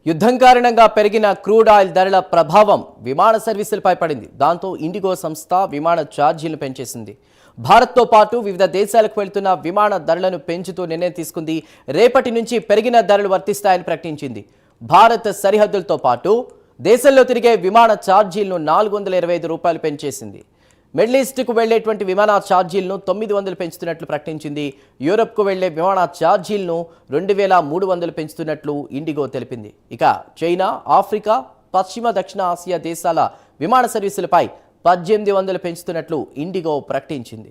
యుద్ధం కారణంగా పెరిగిన క్రూడ్ ఆయిల్ ధరల ప్రభావం విమాన సర్వీసులపై పడింది. దాంతో ఇండిగో సంస్థ విమాన ఛార్జీలను పెంచేసింది. భారత్తో పాటు వివిధ దేశాలకు వెళ్తున్న విమాన ధరలను పెంచుతూ నిర్ణయం తీసుకుంది. రేపటి నుంచి పెరిగిన ధరలు వర్తిస్తాయని ప్రకటించింది. భారత్ సరిహద్దులతో పాటు దేశంలో తిరిగే విమాన ఛార్జీలను 425 రూపాయలు పెంచేసింది. మిడిల్ ఈస్ట్కు వెళ్లేటువంటి విమాన ఛార్జీలను 900 పెంచుతున్నట్లు ప్రకటించింది. యూరప్కు వెళ్లే విమాన ఛార్జీలను 2300 పెంచుతున్నట్లు ఇండిగో తెలిపింది. ఇక చైనా, ఆఫ్రికా, పశ్చిమ దక్షిణ ఆసియా దేశాల విమాన సర్వీసులపై 1800 పెంచుతున్నట్లు ఇండిగో ప్రకటించింది.